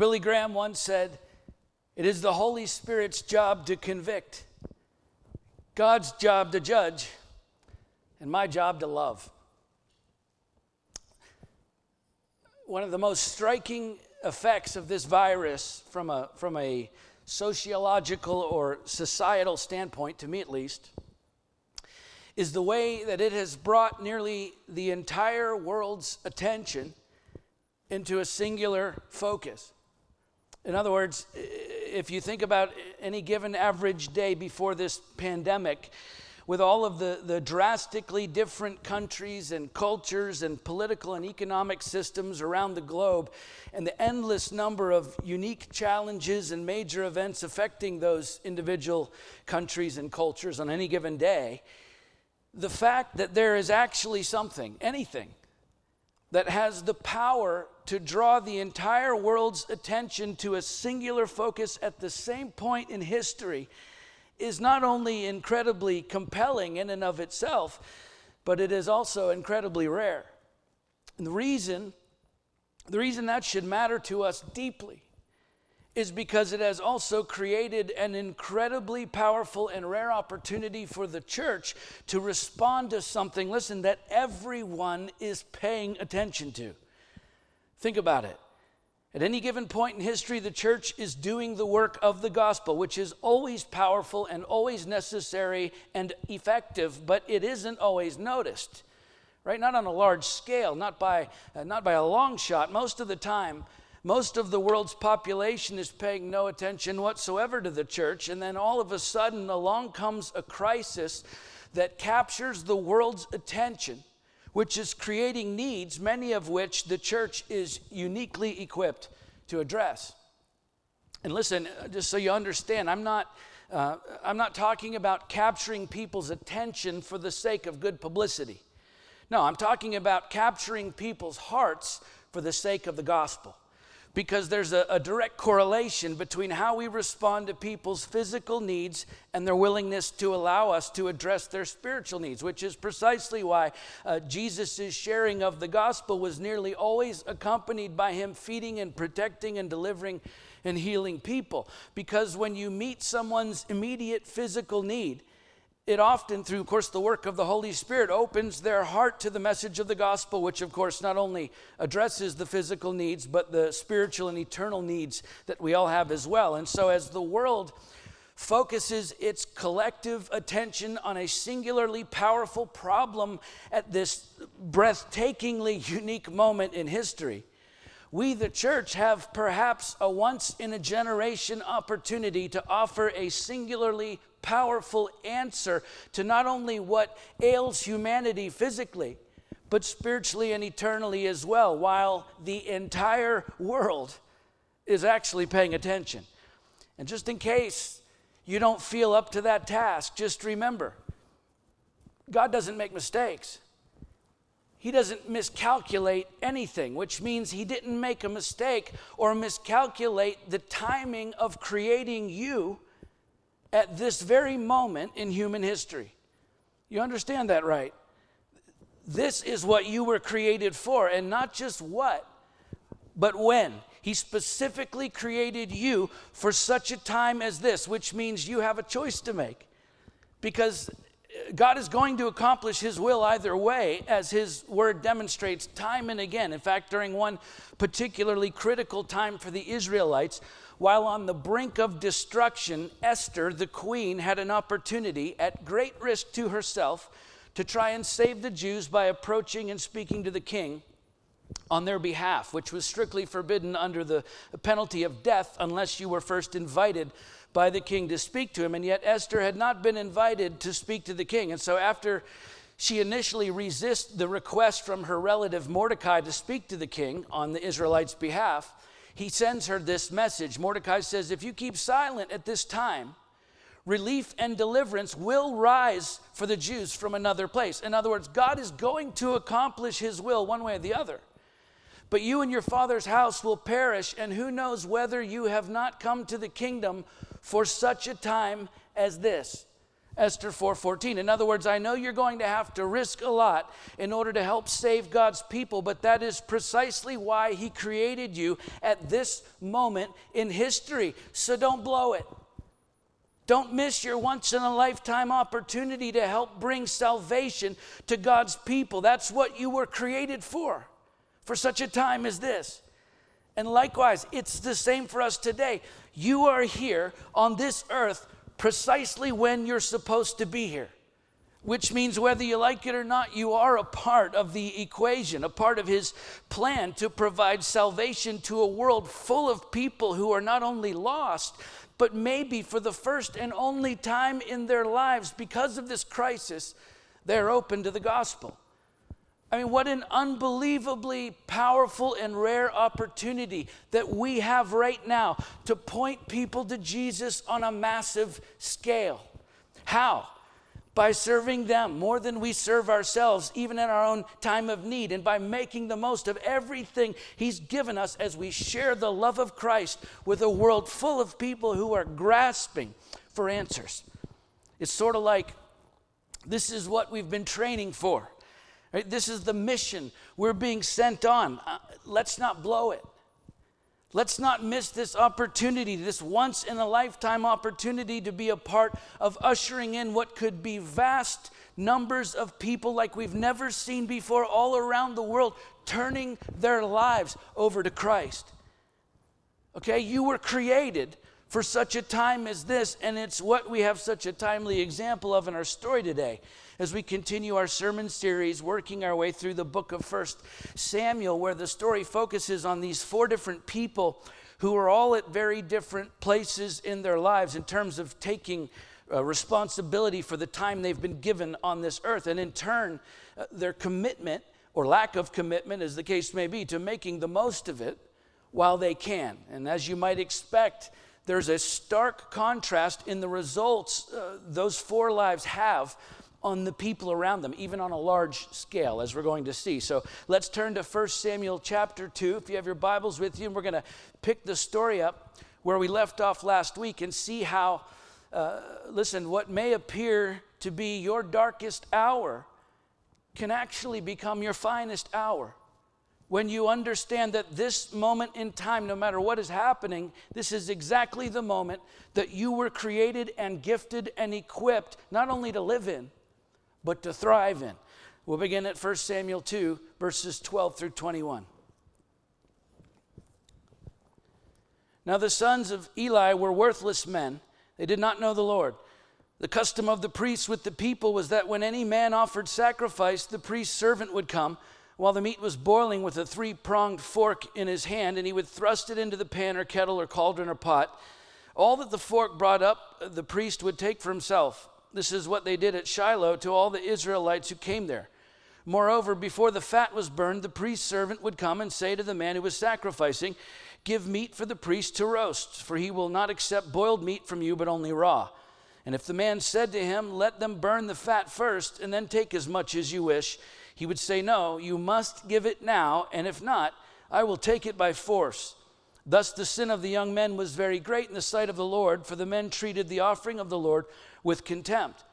Billy Graham once said, "It is the Holy Spirit's job to convict, God's job to judge, and my job to love." One of the most striking effects of this virus from a sociological or societal standpoint, to me at least, is the way that it has brought nearly the entire world's attention into a singular focus. In other words, if you think about any given average day before this pandemic, with all of the drastically different countries and cultures and political and economic systems around the globe, and the endless number of unique challenges and major events affecting those individual countries and cultures on any given day, the fact that there is actually something, anything, that has the power to draw the entire world's attention to a singular focus at the same point in history is not only incredibly compelling in and of itself, but it is also incredibly rare. And the reason that should matter to us deeply is because it has also created an incredibly powerful and rare opportunity for the church to respond to something, listen, that everyone is paying attention to. Think about it. At any given point in history, the church is doing the work of the gospel, which is always powerful and always necessary and effective, but it isn't always noticed, right? Not on a large scale, not by a long shot. Most of the time, most of the world's population is paying no attention whatsoever to the church, and then all of a sudden along comes a crisis that captures the world's attention, which is creating needs, many of which the church is uniquely equipped to address. And listen, just so you understand, I'm not talking about capturing people's attention for the sake of good publicity. No, I'm talking about capturing people's hearts for the sake of the gospel. Because there's a direct correlation between how we respond to people's physical needs and their willingness to allow us to address their spiritual needs, which is precisely why Jesus' sharing of the gospel was nearly always accompanied by him feeding and protecting and delivering and healing people. Because when you meet someone's immediate physical need, it often, through, of course, the work of the Holy Spirit, opens their heart to the message of the gospel, which, of course, not only addresses the physical needs, but the spiritual and eternal needs that we all have as well. And so as the world focuses its collective attention on a singularly powerful problem at this breathtakingly unique moment in history, we, the church, have perhaps a once-in-a-generation opportunity to offer a singularly powerful answer to not only what ails humanity physically, but spiritually and eternally as well, while the entire world is actually paying attention. And just in case you don't feel up to that task, just remember, God doesn't make mistakes. He doesn't miscalculate anything, which means he didn't make a mistake or miscalculate the timing of creating you at this very moment in human history. You understand that, right? This is what you were created for, and not just what, but when. He specifically created you for such a time as this, which means you have a choice to make. Because God is going to accomplish his will either way, as his word demonstrates time and again. In fact, during one particularly critical time for the Israelites, while on the brink of destruction, Esther, the queen, had an opportunity at great risk to herself to try and save the Jews by approaching and speaking to the king on their behalf, which was strictly forbidden under the penalty of death unless you were first invited by the king to speak to him. And yet Esther had not been invited to speak to the king. And so after she initially resists the request from her relative Mordecai to speak to the king on the Israelites' behalf, he sends her this message. Mordecai says, if you keep silent at this time, relief and deliverance will rise for the Jews from another place. In other words, God is going to accomplish his will one way or the other. But you and your father's house will perish, and who knows whether you have not come to the kingdom for such a time as this. Esther 4:14. In other words, I know you're going to have to risk a lot in order to help save God's people, but that is precisely why he created you at this moment in history. So don't blow it. Don't miss your once-in-a-lifetime opportunity to help bring salvation to God's people. That's what you were created for such a time as this. And likewise, it's the same for us today. You are here on this earth precisely when you're supposed to be here, which means whether you like it or not, you are a part of the equation, a part of his plan to provide salvation to a world full of people who are not only lost, but maybe for the first and only time in their lives, because of this crisis, they're open to the gospel. I mean, what an unbelievably powerful and rare opportunity that we have right now to point people to Jesus on a massive scale. How? By serving them more than we serve ourselves, even in our own time of need, and by making the most of everything he's given us as we share the love of Christ with a world full of people who are grasping for answers. It's sort of like this is what we've been training for. Right? This is the mission we're being sent on. Let's not blow it. Let's not miss this opportunity, this once-in-a-lifetime opportunity to be a part of ushering in what could be vast numbers of people like we've never seen before all around the world, turning their lives over to Christ. Okay, you were created for such a time as this, and it's what we have such a timely example of in our story today as we continue our sermon series, working our way through the book of 1 Samuel, where the story focuses on these 4 different people who are all at very different places in their lives in terms of taking responsibility for the time they've been given on this earth, and in turn, their commitment, or lack of commitment, as the case may be, to making the most of it while they can. And as you might expect, there's a stark contrast in the results those 4 lives have on the people around them, even on a large scale, as we're going to see. So let's turn to 1 Samuel chapter 2. If you have your Bibles with you, and we're going to pick the story up where we left off last week and see how, what may appear to be your darkest hour can actually become your finest hour. When you understand that this moment in time, no matter what is happening, this is exactly the moment that you were created and gifted and equipped, not only to live in, but to thrive in. We'll begin at 1 Samuel 2, verses 12 through 21. Now the sons of Eli were worthless men. They did not know the Lord. The custom of the priests with the people was that when any man offered sacrifice, the priest's servant would come while the meat was boiling with a 3-pronged fork in his hand, and he would thrust it into the pan or kettle or cauldron or pot. All that the fork brought up, the priest would take for himself. This is what they did at Shiloh to all the Israelites who came there. Moreover, before the fat was burned, the priest's servant would come and say to the man who was sacrificing, "Give meat for the priest to roast, for he will not accept boiled meat from you, but only raw." And if the man said to him, "Let them burn the fat first, and then take as much as you wish," he would say, "No, you must give it now, and if not, I will take it by force." Thus the sin of the young men was very great in the sight of the Lord, for the men treated the offering of the Lord with contempt.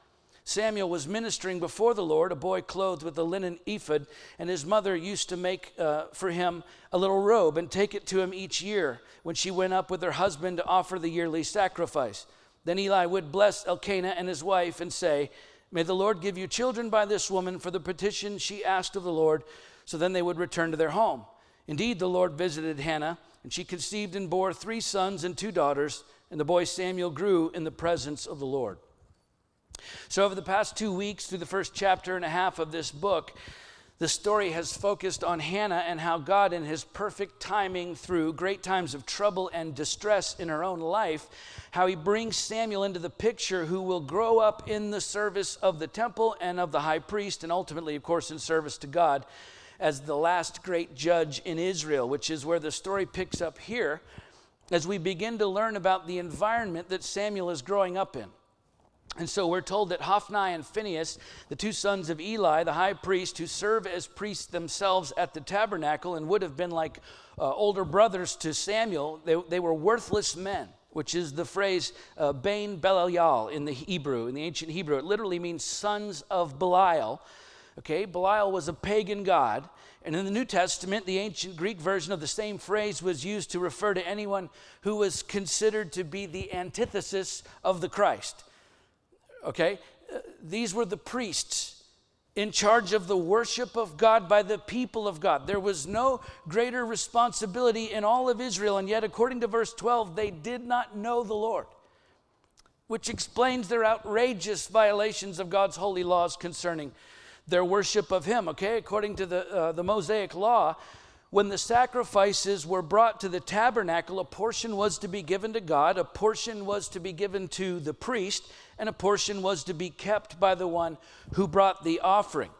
Samuel was ministering before the Lord, a boy clothed with a linen ephod, and his mother used to make for him a little robe and take it to him each year when she went up with her husband to offer the yearly sacrifice. Then Eli would bless Elkanah and his wife and say, "May the Lord give you children by this woman for the petition she asked of the Lord." So then they would return to their home. Indeed, the Lord visited Hannah, and she conceived and bore 3 sons and 2 daughters, and the boy Samuel grew in the presence of the Lord. So over the past 2 weeks, through the first chapter and a half of this book, the story has focused on Hannah and how God, in his perfect timing through great times of trouble and distress in her own life, how he brings Samuel into the picture, who will grow up in the service of the temple and of the high priest, and ultimately, of course, in service to God as the last great judge in Israel, which is where the story picks up here as we begin to learn about the environment that Samuel is growing up in. And so we're told that Hophni and Phinehas, the 2 sons of Eli, the high priest, who serve as priests themselves at the tabernacle and would have been like older brothers to Samuel, they were worthless men. which is the phrase Bain Belial in the Hebrew, in the ancient Hebrew. It literally means sons of Belial. Okay, Belial was a pagan god. And in the New Testament, the ancient Greek version of the same phrase was used to refer to anyone who was considered to be the antithesis of the Christ. Okay, these were the priests in charge of the worship of God by the people of God. There was no greater responsibility in all of Israel, and yet according to verse 12, they did not know the Lord, which explains their outrageous violations of God's holy laws concerning their worship of him. Okay, according to the Mosaic law, when the sacrifices were brought to the tabernacle, a portion was to be given to God, a portion was to be given to the priest, and a portion was to be kept by the one who brought the offering.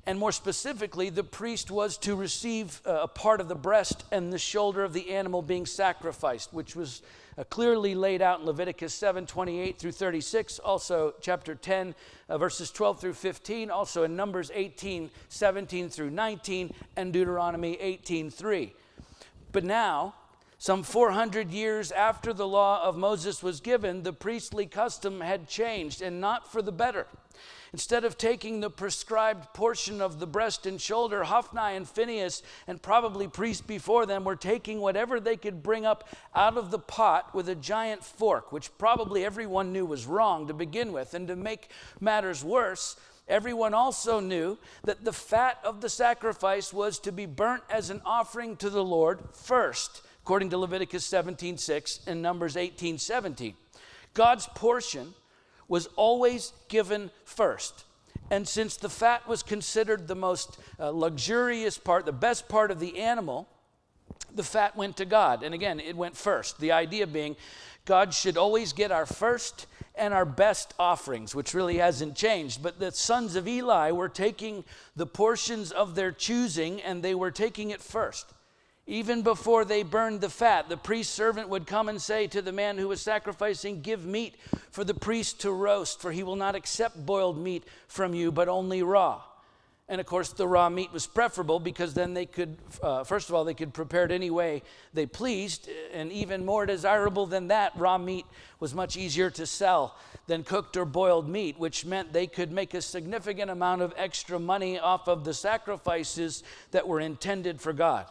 And more specifically, the priest was to receive a part of the breast and the shoulder of the animal being sacrificed, which was clearly laid out in Leviticus 7:28 through 36, also chapter 10, verses 12 through 15, also in Numbers 18:17 through 19, and Deuteronomy 18:3. But now, some 400 years after the law of Moses was given, the priestly custom had changed, and not for the better. Instead of taking the prescribed portion of the breast and shoulder, Hophni and Phinehas, and probably priests before them, were taking whatever they could bring up out of the pot with a giant fork, which probably everyone knew was wrong to begin with. And to make matters worse, everyone also knew that the fat of the sacrifice was to be burnt as an offering to the Lord first, according to Leviticus 17:6 and Numbers 18:17. God's portion was always given first. And since the fat was considered the most luxurious part, the best part of the animal, the fat went to God. And again, it went first. The idea being God should always get our first and our best offerings, which really hasn't changed. But the sons of Eli were taking the portions of their choosing, and they were taking it first. Even before they burned the fat, the priest's servant would come and say to the man who was sacrificing, "Give meat for the priest to roast, for he will not accept boiled meat from you, but only raw." And of course, the raw meat was preferable because then they could, first of all, they could prepare it any way they pleased. And even more desirable than that, raw meat was much easier to sell than cooked or boiled meat, which meant they could make a significant amount of extra money off of the sacrifices that were intended for God.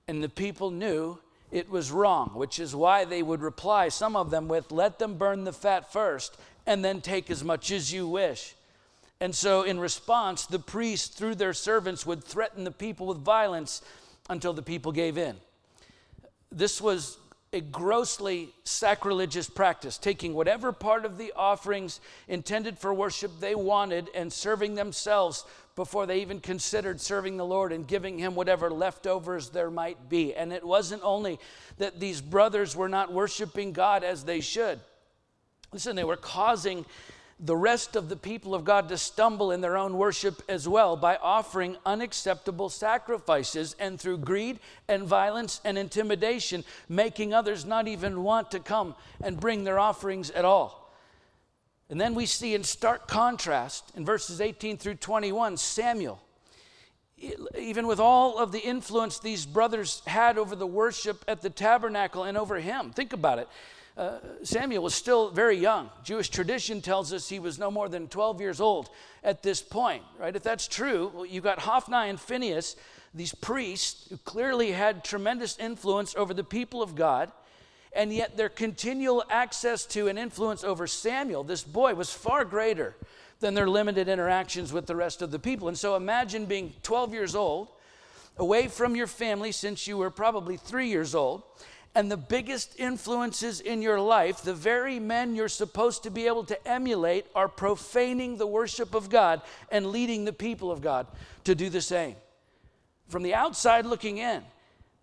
And the people knew it was wrong, which is why they would reply, some of them, with, "Let them burn the fat first, and then take as much as you wish." And so in response, the priests, through their servants, would threaten the people with violence until the people gave in. This was a grossly sacrilegious practice, taking whatever part of the offerings intended for worship they wanted and serving themselves before they even considered serving the Lord and giving him whatever leftovers there might be. And it wasn't only that these brothers were not worshiping God as they should. Listen, they were causing the rest of the people of God to stumble in their own worship as well by offering unacceptable sacrifices, and through greed and violence and intimidation, making others not even want to come and bring their offerings at all. And then we see in stark contrast in verses 18 through 21, Samuel. Even with all of the influence these brothers had over the worship at the tabernacle and over him, think about it. Samuel was still very young. Jewish tradition tells us he was no more than 12 years old at this point, right? If that's true, well, you've got Hophni and Phinehas, these priests who clearly had tremendous influence over the people of God, and yet their continual access to and influence over Samuel, this boy, was far greater than their limited interactions with the rest of the people. And so imagine being 12 years old, away from your family since you were probably 3 years old, and the biggest influences in your life, the very men you're supposed to be able to emulate, are profaning the worship of God and leading the people of God to do the same. From the outside looking in,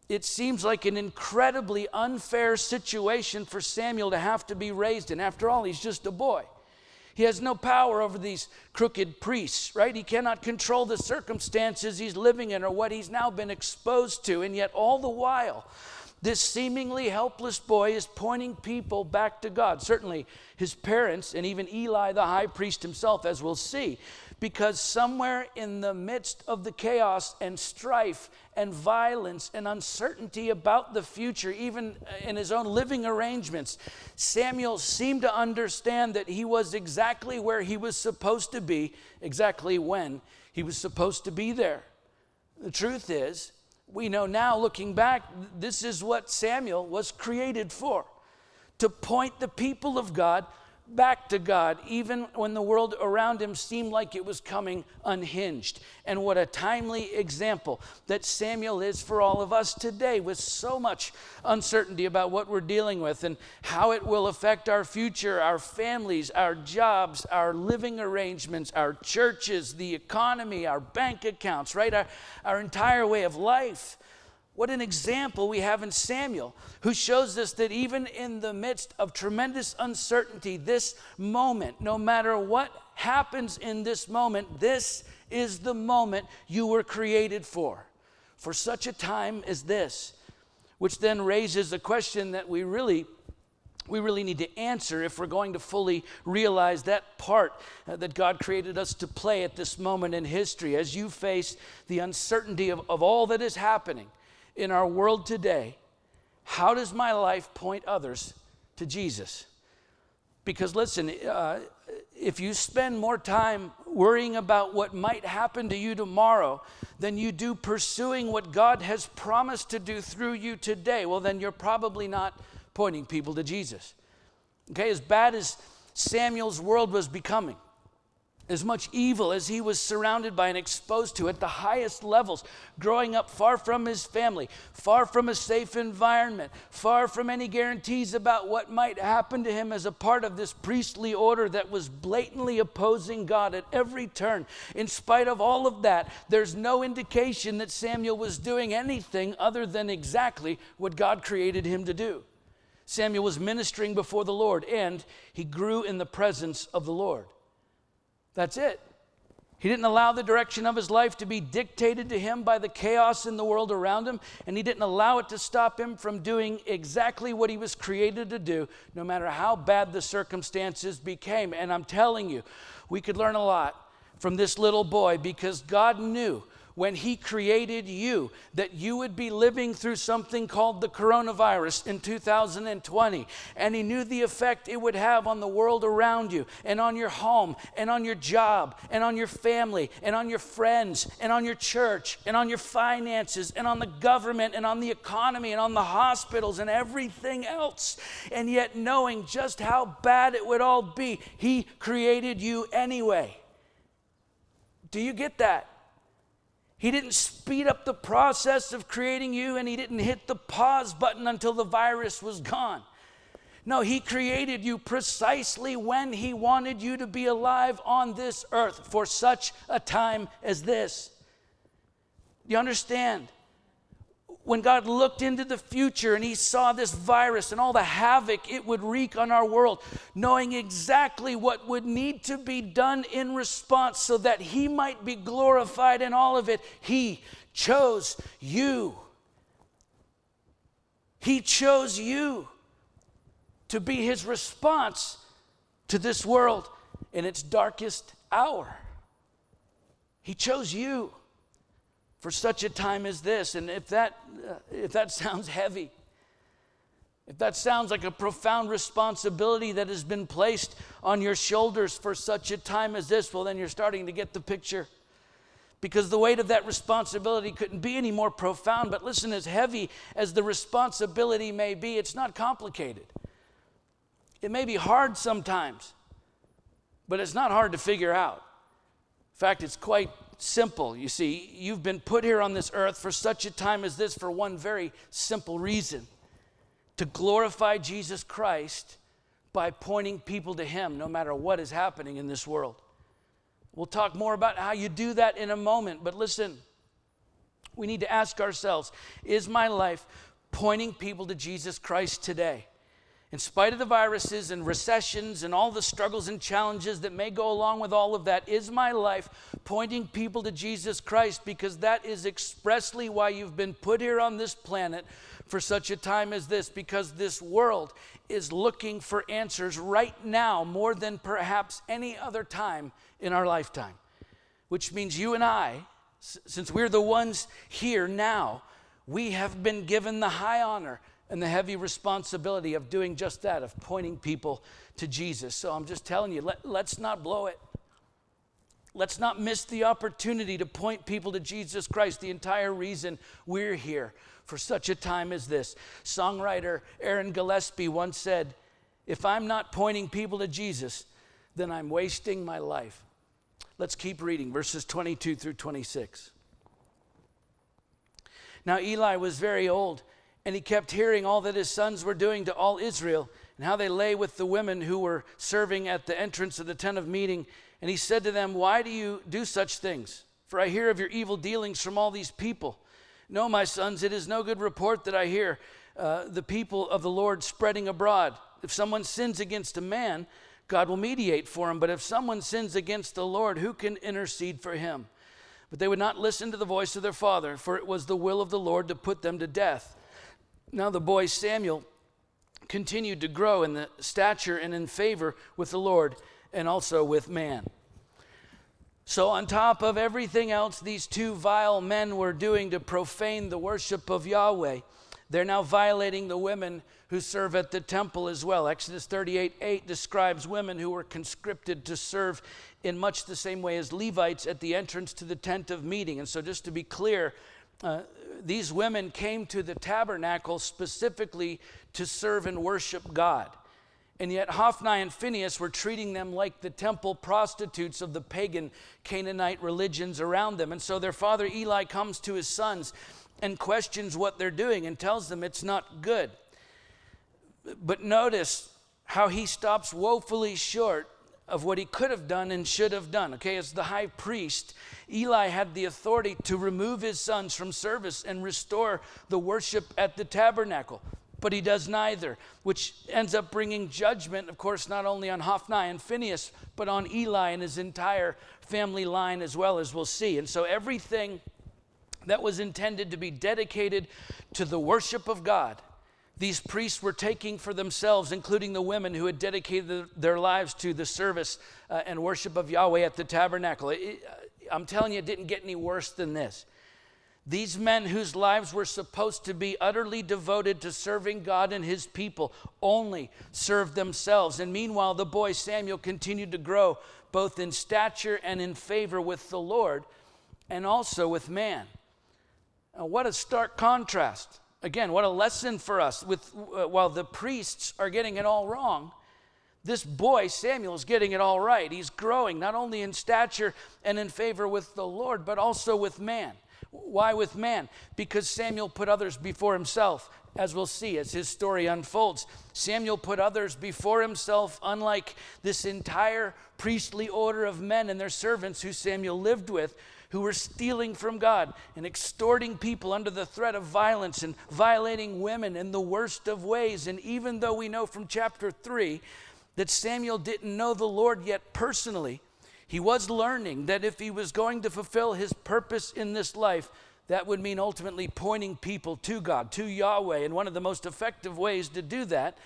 it seems like an incredibly unfair situation for Samuel to have to be raised in. After all, he's just a boy. He has no power over these crooked priests, right? He cannot control the circumstances he's living in or what he's now been exposed to. And yet all the while, This seemingly helpless boy is pointing people back to God. Certainly his parents and even Eli, the high priest himself, as we'll see. Because somewhere in the midst of the chaos and strife and violence and uncertainty about the future, even in his own living arrangements, Samuel seemed to understand that he was exactly where he was supposed to be, exactly when he was supposed to be there. The truth is, we know now, looking back, this is what Samuel was created for, to point the people of God back to God, even when the world around him seemed like it was coming unhinged. And what a timely example that Samuel is for all of us today, with so much uncertainty about what we're dealing with and how it will affect our future, our families, our jobs, our living arrangements, our churches, the economy, our bank accounts, right? Our entire way of life. What an example we have in Samuel, who shows us that even in the midst of tremendous uncertainty, this moment, no matter what happens in this moment, this is the moment you were created for such a time as this. Which then raises a question that we really need to answer if we're going to fully realize that part that God created us to play at this moment in history. As you face the uncertainty of all that is happening in our world today, how does my life point others to Jesus? Because listen, if you spend more time worrying about what might happen to you tomorrow than you do pursuing what God has promised to do through you today, well, then you're probably not pointing people to Jesus. Okay, as bad as Samuel's world was becoming, as much evil as he was surrounded by and exposed to at the highest levels, growing up far from his family, far from a safe environment, far from any guarantees about what might happen to him as a part of this priestly order that was blatantly opposing God at every turn. In spite of all of that, there's no indication that Samuel was doing anything other than exactly what God created him to do. Samuel was ministering before the Lord, and he grew in the presence of the Lord. That's it. He didn't allow the direction of his life to be dictated to him by the chaos in the world around him, and he didn't allow it to stop him from doing exactly what he was created to do, no matter how bad the circumstances became. And I'm telling you, we could learn a lot from this little boy, because God knew when he created you that you would be living through something called the coronavirus in 2020. And he knew the effect it would have on the world around you, and on your home, and on your job, and on your family, and on your friends, and on your church, and on your finances, and on the government, and on the economy, and on the hospitals, and everything else. And yet, knowing just how bad it would all be, he created you anyway. Do you get that? He didn't speed up the process of creating you, and he didn't hit the pause button until the virus was gone. No, he created you precisely when he wanted you to be alive on this earth for such a time as this. Do you understand? When God looked into the future and he saw this virus and all the havoc it would wreak on our world, knowing exactly what would need to be done in response so that he might be glorified in all of it, he chose you. He chose you to be his response to this world in its darkest hour. He chose you for such a time as this. And if that sounds heavy, if that sounds like a profound responsibility that has been placed on your shoulders for such a time as this, well, then you're starting to get the picture. Because the weight of that responsibility couldn't be any more profound. But listen, as heavy as the responsibility may be, it's not complicated. It may be hard sometimes, but it's not hard to figure out. In fact, it's quite simple. You see, you've been put here on this earth for such a time as this for one very simple reason: to glorify Jesus Christ by pointing people to him no matter what is happening in this world. We'll talk more about how you do that in a moment, but listen, we need to ask ourselves, is my life pointing people to Jesus Christ today? In spite of the viruses and recessions and all the struggles and challenges that may go along with all of that, is my life pointing people to Jesus Christ? Because that is expressly why you've been put here on this planet for such a time as this, because this world is looking for answers right now more than perhaps any other time in our lifetime. Which means you and I, since we're the ones here now, we have been given the high honor and the heavy responsibility of doing just that, of pointing people to Jesus. So I'm just telling you, let's not blow it. Let's not miss the opportunity to point people to Jesus Christ, the entire reason we're here for such a time as this. Songwriter Aaron Gillespie once said, "If I'm not pointing people to Jesus, then I'm wasting my life." Let's keep reading, verses 22 through 26. Now Eli was very old, and he kept hearing all that his sons were doing to all Israel, and how they lay with the women who were serving at the entrance of the tent of meeting. And he said to them, "Why do you do such things? For I hear of your evil dealings from all these people. No, my sons, it is no good report that I hear the people of the Lord spreading abroad. If someone sins against a man, God will mediate for him. But if someone sins against the Lord, who can intercede for him?" But they would not listen to the voice of their father, for it was the will of the Lord to put them to death. Now the boy Samuel continued to grow in the stature and in favor with the Lord and also with man. So on top of everything else these two vile men were doing to profane the worship of Yahweh, they're now violating the women who serve at the temple as well. Exodus 38:8 describes women who were conscripted to serve in much the same way as Levites at the entrance to the tent of meeting. And so just to be clear, these women came to the tabernacle specifically to serve and worship God. And yet Hophni and Phinehas were treating them like the temple prostitutes of the pagan Canaanite religions around them. And so their father Eli comes to his sons and questions what they're doing and tells them it's not good. But notice how he stops woefully short of what he could have done and should have done. Okay, as the high priest, Eli had the authority to remove his sons from service and restore the worship at the tabernacle. But he does neither, which ends up bringing judgment, of course, not only on Hophni and Phinehas, but on Eli and his entire family line as well, as we'll see. And so everything that was intended to be dedicated to the worship of God, these priests were taking for themselves, including the women who had dedicated their lives to the service and worship of Yahweh at the tabernacle. I'm telling you, it didn't get any worse than this. These men whose lives were supposed to be utterly devoted to serving God and his people only served themselves. And meanwhile, the boy Samuel continued to grow both in stature and in favor with the Lord and also with man. Now, what a stark contrast. Again, what a lesson for us. While the priests are getting it all wrong, this boy Samuel is getting it all right. He's growing not only in stature and in favor with the Lord, but also with man. Why with man? Because Samuel put others before himself, as we'll see as his story unfolds. Samuel put others before himself, unlike this entire priestly order of men and their servants who Samuel lived with, who were stealing from God and extorting people under the threat of violence and violating women in the worst of ways. And even though we know from chapter 3 that Samuel didn't know the Lord yet personally, he was learning that if he was going to fulfill his purpose in this life, that would mean ultimately pointing people to God, to Yahweh. And one of the most effective ways to do that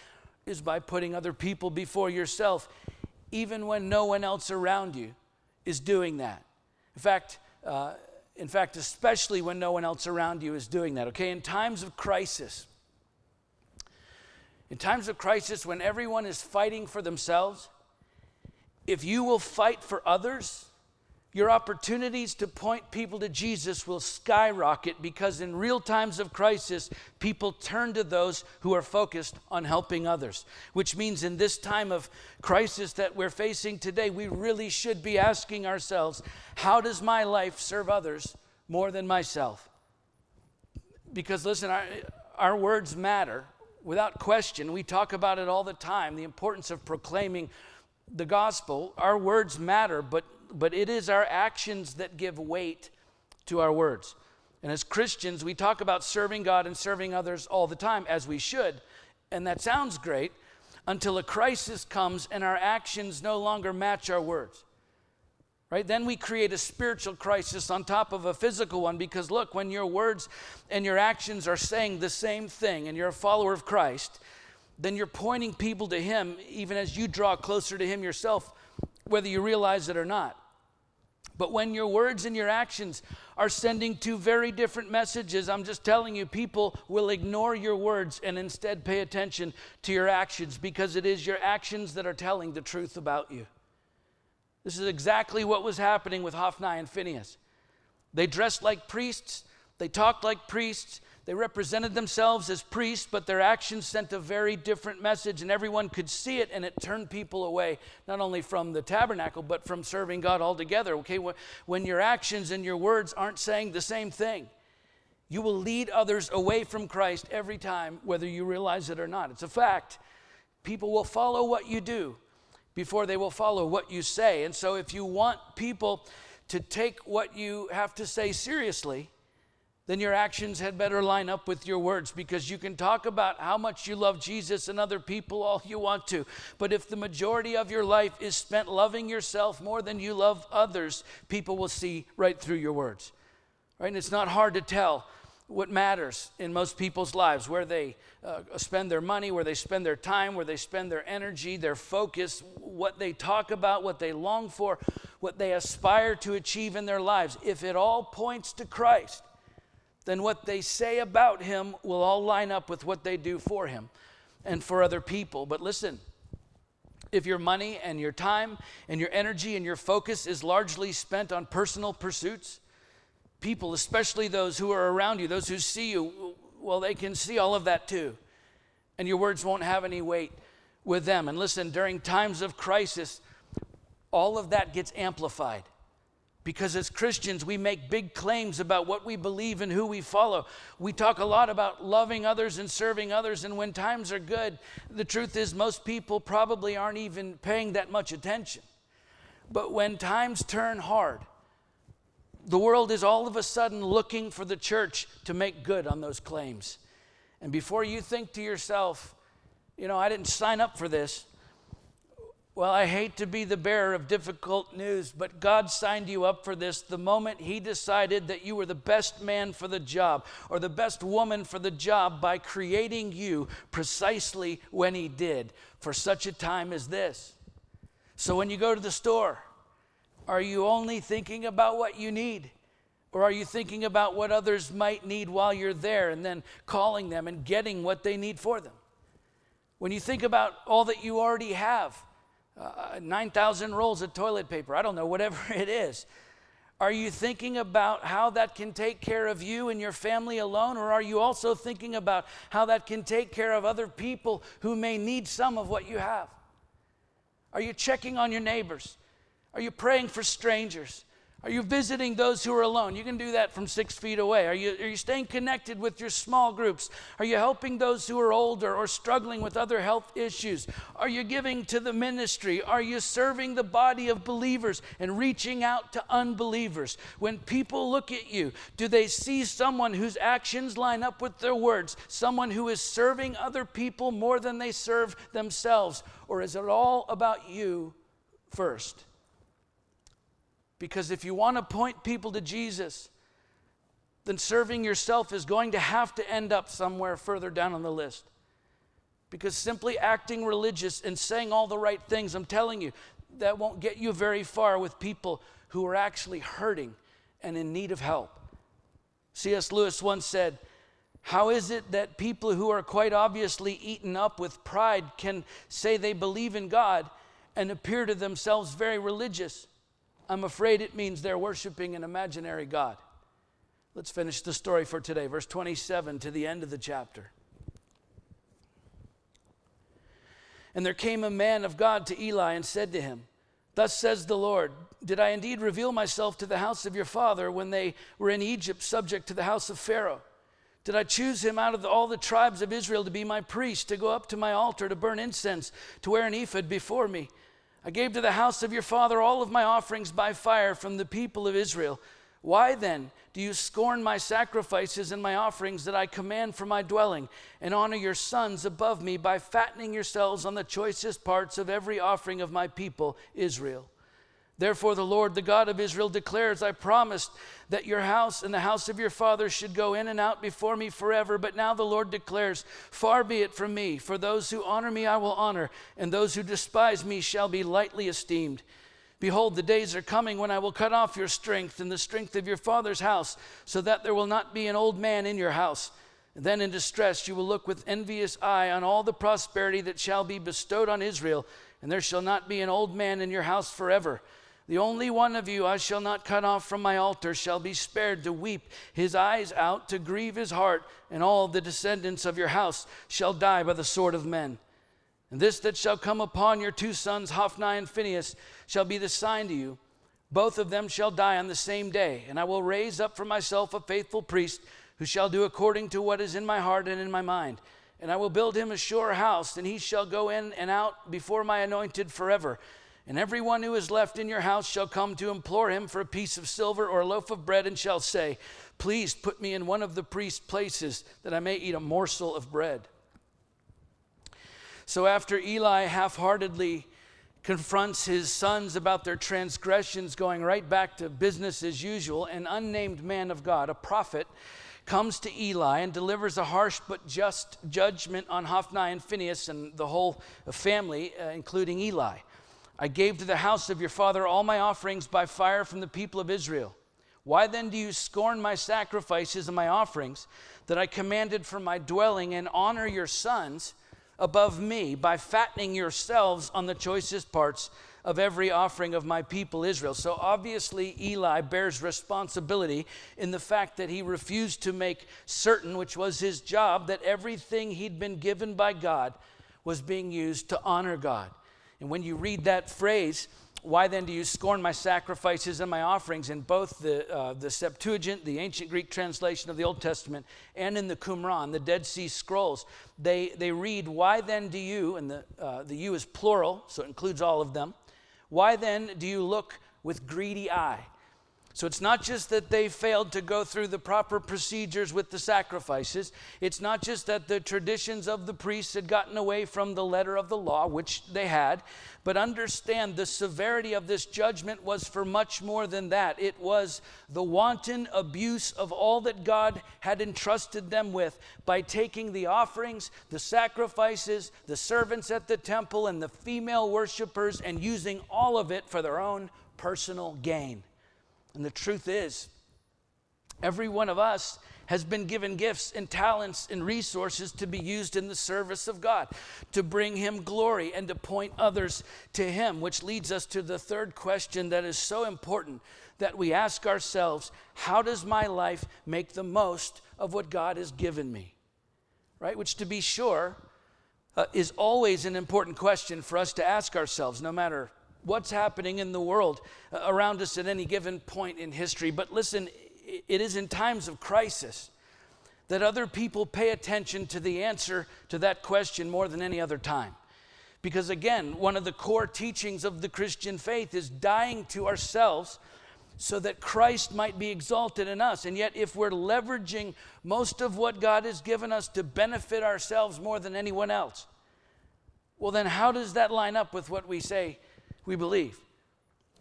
is by putting other people before yourself, even when no one else around you is doing that. In fact, especially when no one else around you is doing that, okay? In times of crisis, when everyone is fighting for themselves, if you will fight for others, your opportunities to point people to Jesus will skyrocket, because in real times of crisis, people turn to those who are focused on helping others. Which means in this time of crisis that we're facing today, we really should be asking ourselves, how does my life serve others more than myself? Because listen, our words matter without question. We talk about it all the time, the importance of proclaiming the gospel. Our words matter, but it is our actions that give weight to our words. And as Christians, we talk about serving God and serving others all the time, as we should, and that sounds great, until a crisis comes and our actions no longer match our words. Right? Then we create a spiritual crisis on top of a physical one, because look, when your words and your actions are saying the same thing and you're a follower of Christ, then you're pointing people to him even as you draw closer to him yourself, whether you realize it or not. But when your words and your actions are sending two very different messages, I'm just telling you, people will ignore your words and instead pay attention to your actions, because it is your actions that are telling the truth about you. This is exactly what was happening with Hophni and Phinehas. They dressed like priests, they talked like priests, they represented themselves as priests, but their actions sent a very different message, and everyone could see it, and it turned people away, not only from the tabernacle, but from serving God altogether. Okay, when your actions and your words aren't saying the same thing, you will lead others away from Christ every time, whether you realize it or not. It's a fact. People will follow what you do before they will follow what you say. And so if you want people to take what you have to say seriously, then your actions had better line up with your words, because you can talk about how much you love Jesus and other people all you want to, but if the majority of your life is spent loving yourself more than you love others, people will see right through your words. Right? And it's not hard to tell what matters in most people's lives, where they spend their money, where they spend their time, where they spend their energy, their focus, what they talk about, what they long for, what they aspire to achieve in their lives. If it all points to Christ, then what they say about him will all line up with what they do for him and for other people. But listen, if your money and your time and your energy and your focus is largely spent on personal pursuits, people, especially those who are around you, those who see you, well, they can see all of that too. And your words won't have any weight with them. And listen, during times of crisis, all of that gets amplified. Because as Christians, we make big claims about what we believe and who we follow. We talk a lot about loving others and serving others, and when times are good, the truth is most people probably aren't even paying that much attention. But when times turn hard, the world is all of a sudden looking for the church to make good on those claims. And before you think to yourself, I didn't sign up for this. Well, I hate to be the bearer of difficult news, but God signed you up for this the moment he decided that you were the best man for the job or the best woman for the job by creating you precisely when he did, for such a time as this. So when you go to the store, are you only thinking about what you need? Or are you thinking about what others might need while you're there and then calling them and getting what they need for them? When you think about all that you already have, 9,000 rolls of toilet paper, I don't know, whatever it is. Are you thinking about how that can take care of you and your family alone, or are you also thinking about how that can take care of other people who may need some of what you have? Are you checking on your neighbors? Are you praying for strangers? Are you visiting those who are alone? You can do that from 6 feet away. Are you staying connected with your small groups? Are you helping those who are older or struggling with other health issues? Are you giving to the ministry? Are you serving the body of believers and reaching out to unbelievers? When people look at you, do they see someone whose actions line up with their words? Someone who is serving other people more than they serve themselves? Or is it all about you first? Because if you want to point people to Jesus, then serving yourself is going to have to end up somewhere further down on the list. Because simply acting religious and saying all the right things, I'm telling you, that won't get you very far with people who are actually hurting and in need of help. C.S. Lewis once said, "How is it that people who are quite obviously eaten up with pride can say they believe in God and appear to themselves very religious? I'm afraid it means they're worshiping an imaginary God." Let's finish the story for today. Verse 27 to the end of the chapter. "And there came a man of God to Eli and said to him, 'Thus says the Lord, did I indeed reveal myself to the house of your father when they were in Egypt subject to the house of Pharaoh? Did I choose him out of all the tribes of Israel to be my priest, to go up to my altar, to burn incense, to wear an ephod before me? I gave to the house of your father all of my offerings by fire from the people of Israel. Why then do you scorn my sacrifices and my offerings that I command for my dwelling, and honor your sons above me by fattening yourselves on the choicest parts of every offering of my people, Israel? Therefore the Lord, the God of Israel, declares, I promised that your house and the house of your fathers should go in and out before me forever. But now the Lord declares, far be it from me, for those who honor me I will honor, and those who despise me shall be lightly esteemed. Behold, the days are coming when I will cut off your strength and the strength of your father's house, so that there will not be an old man in your house. And then in distress you will look with envious eye on all the prosperity that shall be bestowed on Israel, and there shall not be an old man in your house forever. The only one of you I shall not cut off from my altar shall be spared to weep his eyes out, to grieve his heart, and all the descendants of your house shall die by the sword of men. And this that shall come upon your two sons, Hophni and Phinehas, shall be the sign to you. Both of them shall die on the same day, and I will raise up for myself a faithful priest who shall do according to what is in my heart and in my mind. And I will build him a sure house, and he shall go in and out before my anointed forever. And everyone who is left in your house shall come to implore him for a piece of silver or a loaf of bread, and shall say, please put me in one of the priest's places, that I may eat a morsel of bread. So after Eli half-heartedly confronts his sons about their transgressions, going right back to business as usual, an unnamed man of God, a prophet, comes to Eli and delivers a harsh but just judgment on Hophni and Phinehas and the whole family, including Eli. I gave to the house of your father all my offerings by fire from the people of Israel. Why then do you scorn my sacrifices and my offerings that I commanded for my dwelling, and honor your sons above me by fattening yourselves on the choicest parts of every offering of my people Israel? So obviously Eli bears responsibility in the fact that he refused to make certain, which was his job, that everything he'd been given by God was being used to honor God. And when you read that phrase, why then do you scorn my sacrifices and my offerings, in both the Septuagint, the ancient Greek translation of the Old Testament, and in the Qumran, the Dead Sea Scrolls, they read, why then do you, and the you is plural, so it includes all of them, why then do you look with greedy eye? So it's not just that they failed to go through the proper procedures with the sacrifices. It's not just that the traditions of the priests had gotten away from the letter of the law, which they had. But understand, the severity of this judgment was for much more than that. It was the wanton abuse of all that God had entrusted them with by taking the offerings, the sacrifices, the servants at the temple, and the female worshipers, and using all of it for their own personal gain. And the truth is, every one of us has been given gifts and talents and resources to be used in the service of God, to bring him glory and to point others to him, which leads us to the third question that is so important that we ask ourselves: how does my life make the most of what God has given me? Right? Which, to be sure, is always an important question for us to ask ourselves, no matter what's happening in the world around us at any given point in history. But listen, it is in times of crisis that other people pay attention to the answer to that question more than any other time. Because again, one of the core teachings of the Christian faith is dying to ourselves so that Christ might be exalted in us. And yet, if we're leveraging most of what God has given us to benefit ourselves more than anyone else, well then how does that line up with what we say we believe?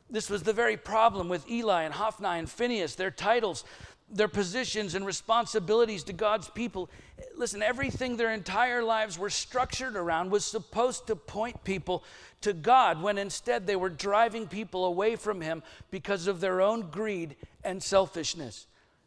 This was the very problem with Eli and Hophni and Phinehas. Their titles, their positions and responsibilities to God's people. Listen, everything their entire lives were structured around was supposed to point people to God, when instead they were driving people away from him because of their own greed and selfishness.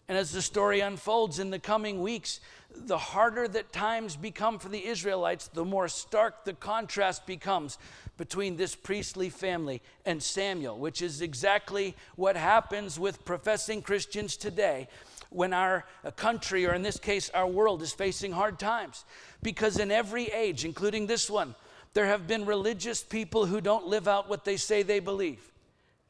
And as the story unfolds in the coming weeks, the harder that times become for the Israelites, the more stark the contrast becomes between this priestly family and Samuel, which is exactly what happens with professing Christians today when our country, or in this case our world, is facing hard times. Because in every age, including this one, there have been religious people who don't live out what they say they believe.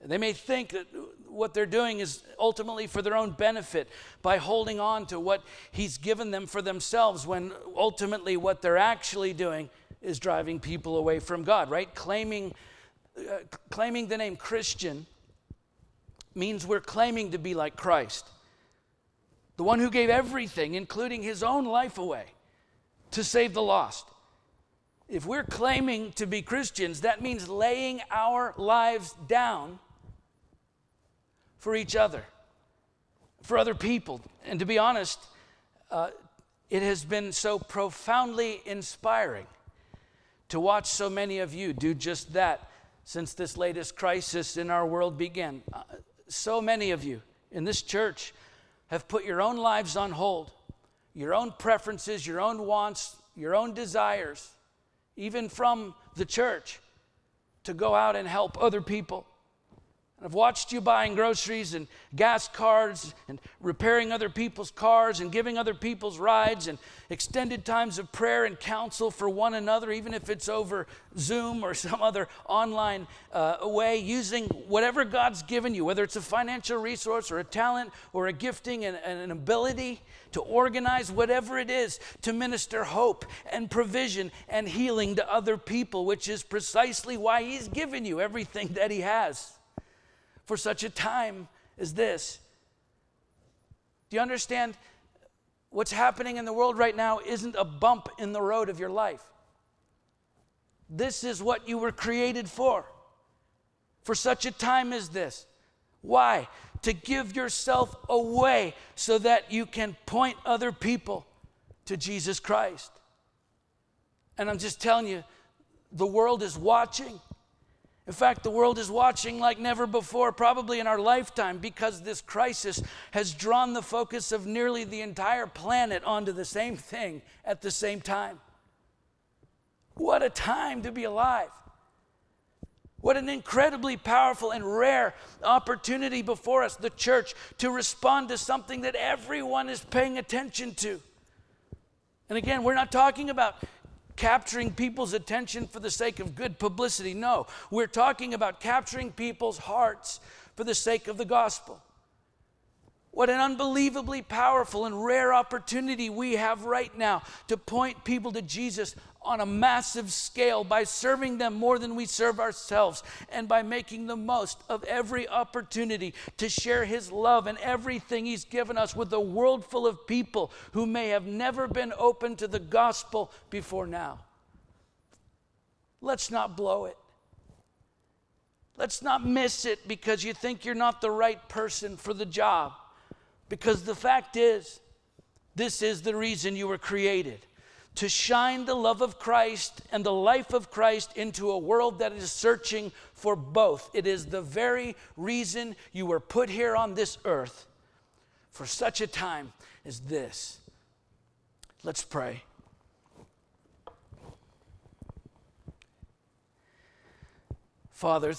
They may think that what they're doing is ultimately for their own benefit by holding on to what he's given them for themselves, when ultimately what they're actually doing is driving people away from God, right? Claiming the name Christian means we're claiming to be like Christ, the one who gave everything, including his own life away, to save the lost. If we're claiming to be Christians, that means laying our lives down for each other, for other people. And to be honest, it has been so profoundly inspiring to watch so many of you do just that since this latest crisis in our world began. So many of you in this church have put your own lives on hold, your own preferences, your own wants, your own desires, even from the church, to go out and help other people. I've watched you buying groceries and gas cards and repairing other people's cars and giving other people's rides and extended times of prayer and counsel for one another, even if it's over Zoom or some other online way, using whatever God's given you, whether it's a financial resource or a talent or a gifting and an ability to organize, whatever it is, to minister hope and provision and healing to other people, which is precisely why he's given you everything that he has for such a time as this. Do you understand? What's happening in the world right now isn't a bump in the road of your life. This is what you were created for such a time as this. Why? To give yourself away so that you can point other people to Jesus Christ. And I'm just telling you, the world is watching. In fact, the world is watching like never before, probably in our lifetime, because this crisis has drawn the focus of nearly the entire planet onto the same thing at the same time. What a time to be alive. What an incredibly powerful and rare opportunity before us, the church, to respond to something that everyone is paying attention to. And again, we're not talking about capturing people's attention for the sake of good publicity. No, we're talking about capturing people's hearts for the sake of the gospel. What an unbelievably powerful and rare opportunity we have right now to point people to Jesus on a massive scale by serving them more than we serve ourselves and by making the most of every opportunity to share his love and everything he's given us with a world full of people who may have never been open to the gospel before now. Let's not blow it. Let's not miss it because you think you're not the right person for the job. Because the fact is, this is the reason you were created. To shine the love of Christ and the life of Christ into a world that is searching for both. It is the very reason you were put here on this earth for such a time as this. Let's pray. Father,